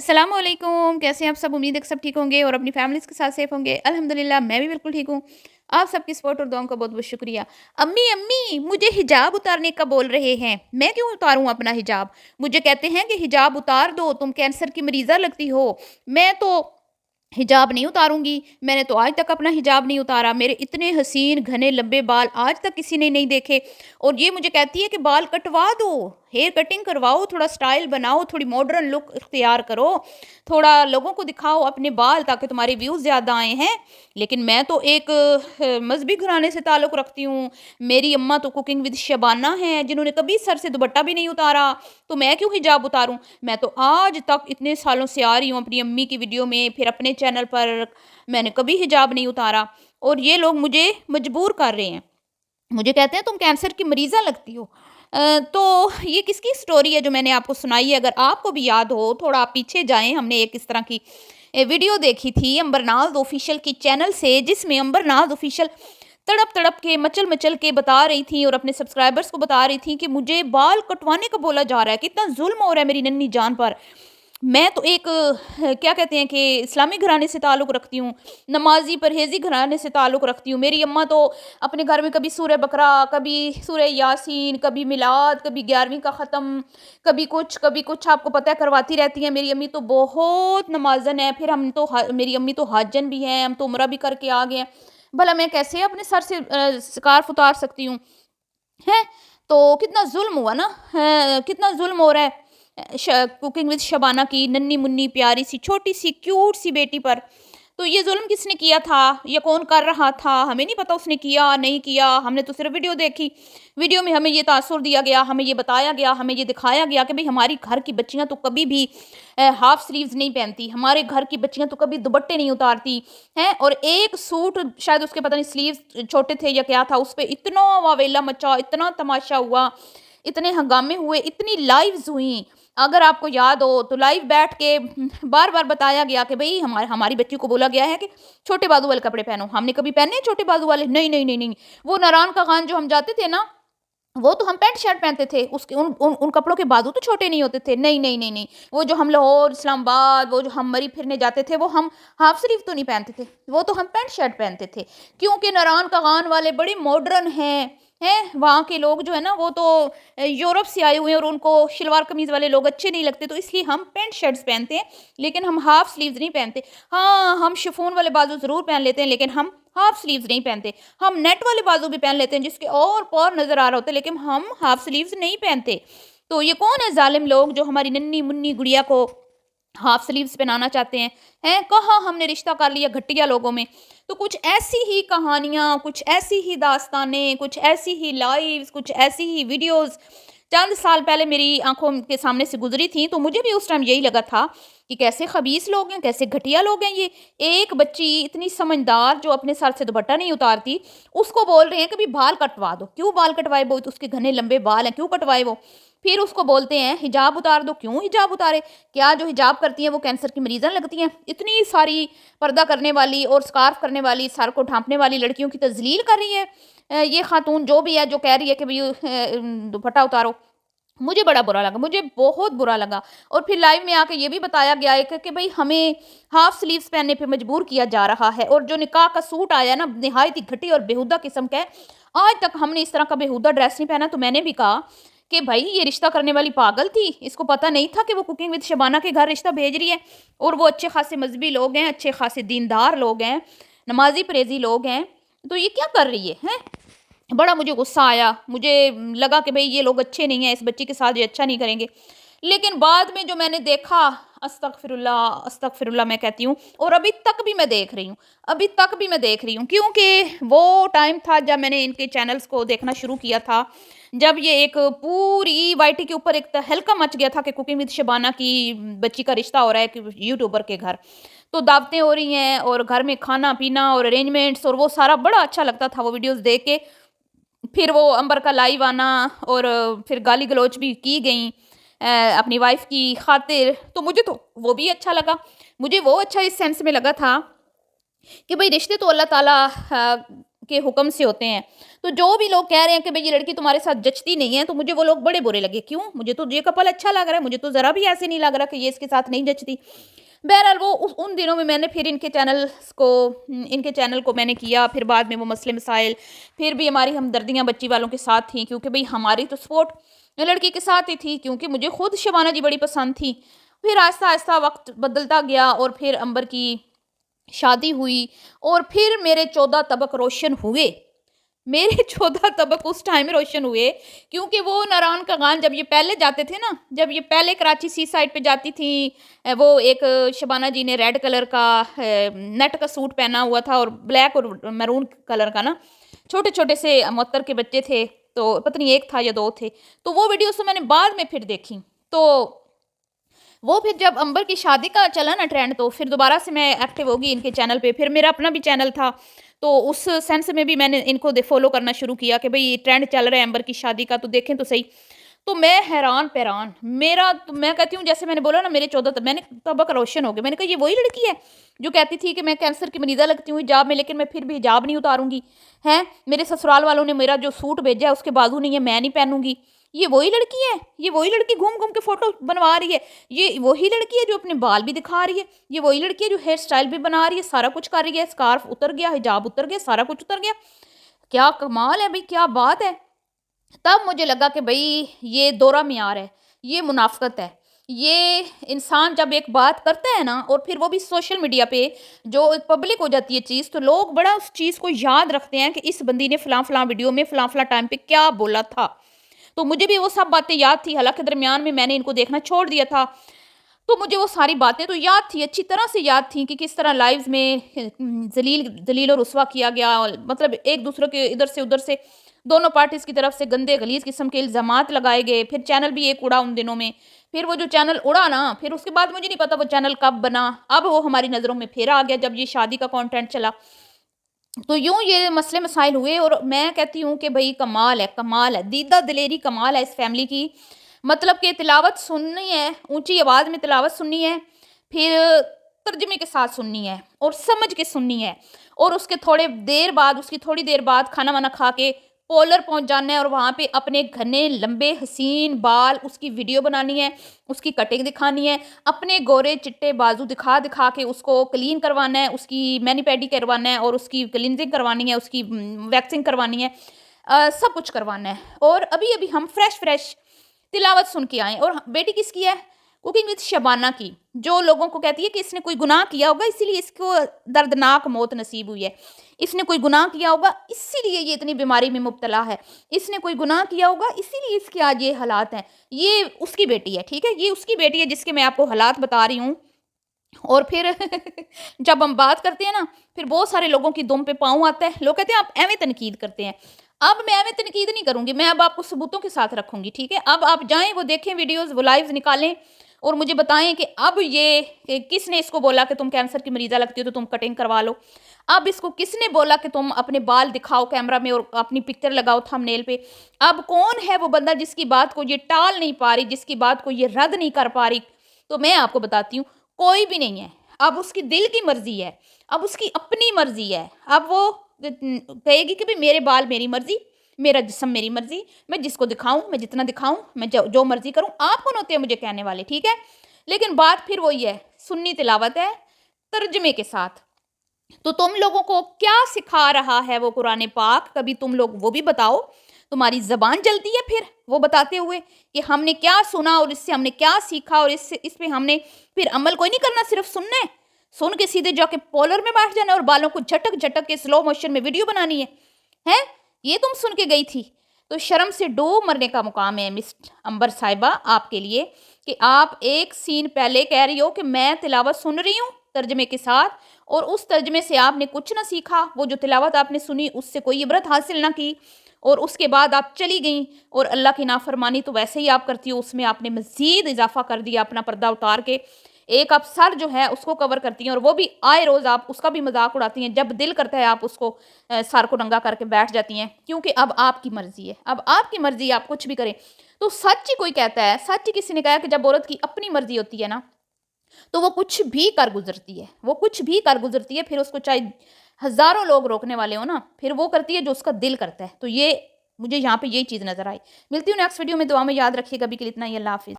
अस्सलाम वालेकुम, कैसे हैं आप सब? उम्मीद है कि सब ठीक होंगे और अपनी फैमिलीज़ के साथ सेफ होंगे। अल्हम्दुलिल्लाह मैं भी बिल्कुल ठीक हूँ। आप सबकी सपोर्ट और दुआओं का बहुत-बहुत शुक्रिया। अम्मी अम्मी मुझे हिजाब उतारने का बोल रहे हैं, मैं क्यों उतारूँ अपना हिजाब? मुझे कहते हैं कि हिजाब उतार दो, तुम कैंसर की मरीज़ा लगती हो। मैं तो हिजाब नहीं उतारूँगी, मैंने तो आज तक अपना हिजाब नहीं उतारा, मेरे इतने हसीन घने लंबे बाल आज तक किसी ने नहीं देखे। और ये मुझे कहती है कि बाल कटवा दो, हेयर कटिंग करवाओ, थोड़ा स्टाइल बनाओ, थोड़ी मॉडर्न लुक इख्तियार करो, थोड़ा लोगों को दिखाओ अपने बाल ताकि तुम्हारे व्यूज़ ज़्यादा आए हैं। लेकिन मैं तो एक मज़हबी घराने से ताल्लुक़ रखती हूँ, मेरी अम्मा तो कुकिंग विद शबाना हैं जिन्होंने कभी सर से दुपट्टा भी नहीं उतारा, तो मैं क्यों हिजाब उतारूँ? मैं तो आज तक इतने सालों से आ रही हूँ अपनी अम्मी की वीडियो में, फिर अपने चैनल पर, मैंने कभी हिजाब नहीं उतारा और ये लोग मुझे मजबूर कर रहे हैं। मुझे कहते हैं तुम कैंसर की मरीज़ा लगती हो। तो ये किसकी स्टोरी है जो मैंने आपको सुनाई है? अगर आपको भी याद हो थोड़ा आप पीछे जाएँ, हमने एक इस तरह की वीडियो देखी थी अंबर नाज ऑफिशियल की चैनल से, जिसमें अंबर नाज ऑफिशियल तड़प-तड़प के, मचल-मचल के बता रही थी और अपने सब्सक्राइबर्स को बता रही थी कि मुझे बाल कटवाने का बोला जा रहा है, कितना ज़ुल्म हो रहा है मेरी नन्ही जान पर। मैं तो एक क्या कहते हैं कि इस्लामी घराने से ताल्लुक़ रखती हूँ, नमाज़ी परहेज़ी घराने से ताल्लुक़ रखती हूँ। मेरी अम्मा तो अपने घर में कभी सूरह बकरा, कभी सूरह यासीन, कभी मिलाद, कभी 11वीं का ख़त्म, कभी कुछ आपको पता है करवाती रहती हैं। मेरी अम्मी तो बहुत नमाज़न है, फिर हम तो ह मेरी अम्मी तो हाजन भी हैं, हम तो उम्रा भी करके आ गए हैं। भला मैं कैसे अपने सर से स्कार्फ़ उतार सकती हूँ? हैं? तो कितना ज़ुल्म हुआ ना, कितना ज़ुल्म हो रहा है कुकिंग विद शबाना की नन्ही मुन्नी प्यारी सी छोटी सी क्यूट सी बेटी पर। तो ये जुल्म किसने किया था, ये कौन कर रहा था, हमें नहीं पता उसने किया नहीं किया, हमने तो सिर्फ वीडियो देखी। वीडियो में हमें ये तासुर दिया गया, हमें ये बताया गया, हमें ये दिखाया गया कि भाई हमारी घर की बच्चियां तो कभी भी हाफ स्लीव्स नहीं पहनती, हमारे घर की बच्चियां तो कभी दुपट्टे नहीं उतारती हैं। और एक सूट शायद उसके पता नहीं स्लीव्स छोटे थे या क्या था, उस पर इतना वावेला मचा, इतना तमाशा हुआ, इतने हंगामे हुए, इतनी लाइव्स हुई। अगर आपको याद हो तो लाइव बैठ के बार-बार बताया गया कि भई हमारी बच्ची को बोला गया है कि छोटे बाजू वाले कपड़े पहनो। हमने कभी पहने हैं छोटे बाजू वाले? नहीं, नहीं, नहीं, नहीं। वो नारायण का खान जो हम जाते थे ना, वो तो हम पैंट शर्ट पहनते थे। उसके उन उन उन कपड़ों के बाजू तो छोटे नहीं होते थे। नहीं, नहीं, नहीं, नहीं। वो जो हम लाहौर, इस्लामाबाद, वो जो हम मरी फिरने जाते थे, वो हम हाफ स्लीव तो नहीं पहनते थे। वो तो हम पैंट शर्ट पहनते थे। क्योंकि नारायण का खान वाले बड़े मॉडर्न हैं? वहाँ के लोग जो है ना, वो तो यूरोप से आए हुए हैं और उनको शलवार कमीज़ वाले लोग अच्छे नहीं लगते, तो इसलिए हम पैंट शर्ट्स पहनते हैं, लेकिन हम हाफ स्लीव्स नहीं पहनते। हाँ, हम शिफॉन वाले बाजू ज़रूर पहन लेते हैं, लेकिन हम हाफ स्लीव्स नहीं पहनते। हम नेट वाले बाजू भी पहन लेते हैं जिसके और पार नज़र आ रहा होता है, लेकिन हम हाफ स्लीव्स नहीं पहनते। तो ये कौन है ज़ालिम लोग जो हमारी नन्ही-मुन्नी गुड़िया को हाफ स्लीव्स पहनाना चाहते हैं? कहाँ हमने रिश्ता कर लिया घटिया लोगों में। तो कुछ ऐसी ही कहानियाँ, कुछ ऐसी ही दास्तानें, कुछ ऐसी ही लाइव्स, कुछ ऐसी ही वीडियोज़ चंद साल पहले मेरी आँखों के सामने से गुज़री थी, तो मुझे भी उस टाइम यही लगा था कि कैसे ख़बीस लोग हैं, कैसे घटिया लोग हैं ये। एक बच्ची इतनी समझदार जो अपने सर से दुपट्टा नहीं उतारती, उसको बोल रहे हैं कि भई बाल कटवा दो। क्यों बाल कटवाए? वो तो उसके घने लंबे बाल हैं, क्यों कटवाए वो? फिर उसको बोलते हैं हिजाब उतार दो, क्यों हिजाब उतारे? क्या जो हिजाब करती हैं वो कैंसर की मरीज़ां लगती हैं? इतनी सारी पर्दा करने वाली और स्कार्फ करने वाली, सर को ढाँपने वाली लड़कियों की तज़लील कर रही है ये खातून जो भी है, जो कह रही है कि भई दुपट्टा उतारो। मुझे बड़ा बुरा लगा, मुझे बहुत बुरा लगा। और फिर लाइव में आके ये भी बताया गया है कि भई हमें हाफ स्लीव्स पहनने पे मजबूर किया जा रहा है, और जो निकाह का सूट आया है ना, निहायत ही घटी और बेहुदा किस्म का है। आज तक हमने इस तरह का बेहुदा ड्रेस नहीं पहना। तो मैंने भी कहा कि भाई ये रिश्ता करने वाली पागल थी, इसको पता नहीं था कि वो कुकिंग विद शबाना के घर रिश्ता भेज रही है, और वो अच्छे खासे मजहबी लोग हैं, अच्छे खासे दीनदार लोग हैं, नमाजी परहेजी लोग हैं। तो ये क्या कर रही है, हैं? बड़ा मुझे गुस्सा आया, मुझे लगा कि भई ये लोग अच्छे नहीं हैं, इस बच्ची के साथ ये अच्छा नहीं करेंगे। लेकिन बाद में जो मैंने देखा, अस्तगफिरुल्लाह, अस्तगफिरुल्लाह मैं कहती हूँ, और अभी तक भी मैं देख रही हूँ, अभी तक भी मैं देख रही हूँ, क्योंकि वो टाइम था जब मैंने इनके चैनल्स को देखना शुरू किया था, जब ये एक पूरी वाईटी के ऊपर एक तहलका मच गया था कि कुकिंग विद शबाना की बच्ची का रिश्ता हो रहा है कि यूट्यूबर के घर। तो दावतें हो रही हैं और घर में खाना-पीना और अरेंजमेंट्स, और वो सारा बड़ा अच्छा लगता था वो वीडियोज़ देख के। फिर वो अंबर का लाइव आना, और फिर गाली-गलौच भी की गई अपनी वाइफ़ की खातिर, तो मुझे तो वो भी अच्छा लगा। मुझे वो अच्छा इस सेंस में लगा था कि भई रिश्ते तो अल्लाह ताला के हुक्म से होते हैं। तो जो भी लोग कह रहे हैं कि भाई ये लड़की तुम्हारे साथ जचती नहीं है, तो मुझे वो लोग बड़े बुरे लगे। क्यों? मुझे तो ये कपल अच्छा लग रहा है, मुझे तो ज़रा भी ऐसे नहीं लग रहा कि ये इसके साथ नहीं जचती। बहरहाल वो उन दिनों में मैंने फिर इनके चैनल को मैंने किया, फिर बाद में वो मसले मसाइल, फिर भी हमारी हमदर्दियाँ बच्ची वालों के साथ थी, क्योंकि भाई हमारी तो सपोर्ट लड़की के साथ ही थी, क्योंकि मुझे खुद शबाना जी बड़ी पसंद थी। फिर आहिस्ता आहिस्ता वक्त बदलता गया और फिर अंबर की शादी हुई और फिर मेरे 14 तबक रोशन हुए। मेरे 14 तबक उस टाइम रोशन हुए, क्योंकि वो नारायण का गान जब ये पहले जाते थे ना, जब ये पहले कराची सी साइड पे जाती थी, वो एक शबाना जी ने रेड कलर का नेट का सूट पहना हुआ था और ब्लैक और मैरून कलर का ना, छोटे छोटे से मुअत्तर के बच्चे थे, तो पता नहीं एक था या दो थे। तो वो वीडियोस तो मैंने बाद में फिर देखी। तो वो फिर जब अंबर की शादी का चला ना ट्रेंड, तो फिर दोबारा से मैं एक्टिव होगी इनके चैनल पे। फिर मेरा अपना भी चैनल था, तो उस सेंस में भी मैंने इनको फॉलो करना शुरू किया कि भाई ट्रेंड चल रहा है अंबर की शादी का, तो देखें तो सही। तो मैं हैरान पैरान, मेरा तो मैं कहती हूँ, जैसे मैंने बोला ना मेरे 14 तब मैंने तबक रोशन हो गए। मैंने कहा ये वही लड़की है जो कहती थी कि मैं कैंसर की मरीज़ा लगती हूँ हिजाब में, लेकिन मैं फिर भी हिजाब नहीं उतारूंगी। हैं, मेरे ससुराल वालों ने मेरा जो सूट भेजा है उसके बाजू नहीं है, मैं नहीं पहनूंगी। ये वही लड़की है, ये वही लड़की घूम घूम के फोटो बनवा रही है, ये वही लड़की है जो अपने बाल भी दिखा रही है, ये वही लड़की है जो हेयर स्टाइल भी बना रही है, सारा कुछ कर रही है, स्कार्फ उतर गया, हिजाब उतर गया, सारा कुछ उतर गया। क्या कमाल है भाई, क्या बात है। तब मुझे लगा कि भाई ये दोहरा मियार है, ये मुनाफ़िक़त है। ये इंसान जब एक बात करता है ना, और फिर वो भी सोशल मीडिया पे जो एक पब्लिक हो जाती है चीज़, तो लोग बड़ा उस चीज़ को याद रखते हैं कि इस बंदी ने फ़लाँ फ़लाँ वीडियो में फ़लाँ फ़लाँ टाइम पे क्या बोला था। तो मुझे भी वो सब बातें याद थी, हालाँकि दरमियान में मैंने इनको देखना छोड़ दिया था। तो मुझे वो सारी बातें तो याद थी, अच्छी तरह से याद थी कि किस तरह लाइव्स में ज़लील और रुस्वा किया गया, और मतलब एक दूसरे के इधर से उधर से दोनों पार्टीज़ की तरफ से गंदे गलीज़ किस्म के इल्ज़ामात लगाए गए। फिर चैनल भी एक उड़ा उन दिनों में। फिर वो जो चैनल उड़ा ना, फिर उसके बाद मुझे नहीं पता वो चैनल कब बना। अब वो हमारी नज़रों में फिर आ गया जब ये शादी का कंटेंट चला। तो यूँ ये मसले मसाइल हुए, और मैं कहती हूँ कि भई कमाल है, कमाल है, दीदा दिलेरी कमाल है इस फैमिली की। मतलब कि तिलावत सुननी है, ऊँची आवाज़ में तिलावत सुननी है, फिर तर्जुमे के साथ सुननी है और समझ के सुननी है, और उसकी थोड़ी देर बाद खाना-वाना खा के पार्लर पहुँच जाना है, और वहाँ पे अपने घने लंबे हसीन बाल, उसकी वीडियो बनानी है, उसकी कटिंग दिखानी है, अपने गोरे चिट्टे बाजू दिखा-दिखा के उसको क्लीन करवाना है, उसकी मैनी-पेडी करवाना है, और उसकी क्लींजिंग करवानी है, उसकी वैक्सिंग करवानी है, सब कुछ करवाना है। और अभी-अभी हम फ्रेश-फ्रेश तिलावत सुन के आए, और बेटी किसकी है? कुकिंग विद शबाना की, जो लोगों को कहती है कि इसने कोई गुनाह किया होगा इसीलिए इसको दर्दनाक मौत नसीब हुई है। इसने कोई गुनाह किया होगा इसीलिए ये इतनी बीमारी में मुब्तला है। इसने कोई गुनाह किया होगा इसीलिए इसके आज ये हालात हैं। ये उसकी बेटी है, ठीक है? ये उसकी बेटी है जिसके मैं आपको हालात बता रही हूँ। और फिर जब हम बात करते हैं ना, फिर बहुत सारे लोगों की दुम पे पाँव आता है। लोग कहते हैं आप ऐवें तनकीद करते हैं। अब मैं ऐवें तनकीद नहीं करूँगी, मैं अब आपको सबूतों के साथ रखूँगी, ठीक है? अब आप जाएँ, वो देखें वीडियोज़, वो लाइव्स निकालें और मुझे बताएँ कि अब ये कि किसने इसको बोला कि तुम कैंसर की मरीज़ा लगती हो तो तुम कटिंग करवा लो। अब इसको किसने बोला कि तुम अपने बाल दिखाओ कैमरा में और अपनी पिक्चर लगाओ थंबनेल पे। अब कौन है वो बंदा जिसकी बात को ये टाल नहीं पा रही, जिसकी बात को ये रद्द नहीं कर पा रही? तो मैं आपको बताती हूँ, कोई भी नहीं है। अब उसकी दिल की मर्ज़ी है, अब उसकी अपनी मर्ज़ी है। अब वो कहेगी कि भई मेरे बाल मेरी मर्ज़ी, मेरा जिस्म मेरी मर्ज़ी, मैं जिसको दिखाऊँ, मैं जितना दिखाऊँ, मैं जो मर्ज़ी करूँ। आप कौन होते हैं मुझे कहने वाले, ठीक है? लेकिन बात फिर वही है, सुन्नी तिलावत है, तर्जुमे के साथ। तो तुम लोगों को क्या सिखा रहा है वो कुरान पाक, कभी तुम लोग वो भी बताओ। तुम्हारी ज़बान जलती है फिर वो बताते हुए कि हमने क्या सुना और इससे हमने क्या सीखा, और इस पे हमने फिर अमल कोई नहीं करना, सिर्फ सुनना है। सुन के सीधे जाके पॉलर में बैठ जाना और बालों को झटक झटक के स्लो मोशन में वीडियो बनानी है। हैं? ये तुम सुन के गई थी? तो शर्म से डूब मरने का मुकाम है मिस अंबर साहिबा आपके लिए, कि आप एक सीन पहले कह रही हो कि मैं तिलावत सुन रही हूँ तर्जमे के साथ, और उस तर्जमे से आपने कुछ ना सीखा। वो जो तिलावत आपने सुनी उससे कोई इबरत हासिल ना की, और उसके बाद आप चली गई, और अल्लाह की नाफरमानी तो वैसे ही आप करती हो, उसमें आपने मज़ीद इजाफा कर दिया अपना पर्दा उतार के। एक आप सर जो है उसको कवर करती हैं, और वो भी आए रोज़ आप उसका भी मजाक उड़ाती हैं। जब दिल करता है आप उसको सर को नंगा करके बैठ जाती हैं, क्योंकि अब आपकी मर्जी है, अब आपकी मर्जी है, आप कुछ भी करें। तो सच ही कोई कहता है, सच ही किसी ने कहा कि जब औरत की अपनी मर्जी होती है ना, تو وہ کچھ بھی کر گزرتی ہے، وہ کچھ بھی کر گزرتی ہے، پھر اس کو چاہے ہزاروں لوگ روکنے والے ہوں نا، پھر وہ کرتی ہے جو اس کا دل کرتا ہے۔ تو یہ مجھے یہاں پہ یہی چیز نظر آئی۔ ملتی ہوں نیکسٹ ویڈیو میں، دعا میں یاد رکھیے گا، ابھی کے لیے اتنا ہی، اللہ حافظ۔